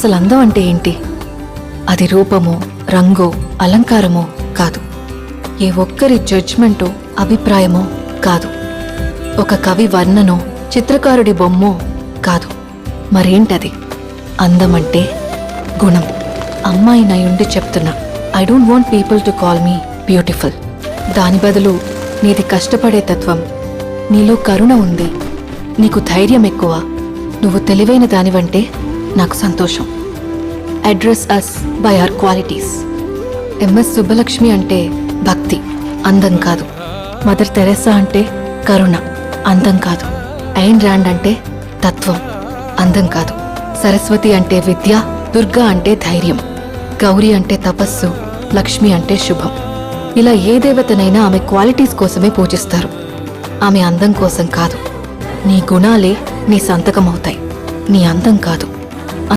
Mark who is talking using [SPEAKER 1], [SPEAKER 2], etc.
[SPEAKER 1] అసలు అందం అంటే ఏంటి? అది రూపమో, రంగో, అలంకారమో కాదు. ఏ ఒక్కరి జడ్జ్మెంటో, అభిప్రాయమో కాదు. ఒక కవి వర్ణనో, చిత్రకారుడి బొమ్మో కాదు. మరేంటది? అందమంటే గుణం. అమ్మాయి నయుండి చెప్తున్నా, I don't want people to call me beautiful. దాని బదులు నీది కష్టపడే తత్వం, నీలో కరుణ ఉంది, నీకు ధైర్యం ఎక్కువ, నువ్వు తెలివైన దానివంటే నాకు సంతోషం. Address us by our qualities. MS Subbalakshmi అంటే భక్తి, అందం కాదు. మదర్ తెరెసా అంటే కరుణ, అందం కాదు. ఐన్ ర్యాండ్ అంటే తత్వం, అందం కాదు. సరస్వతి అంటే విద్య, దుర్గా అంటే ధైర్యం, గౌరీ అంటే తపస్సు, లక్ష్మి అంటే శుభం. ఇలా ఏ దేవతనైనా ఆమె క్వాలిటీస్ కోసమే పూజిస్తారు, ఆమె అందం కోసం కాదు. నీ గుణాలే నీ సంతకమవుతాయి, నీ అందం కాదు.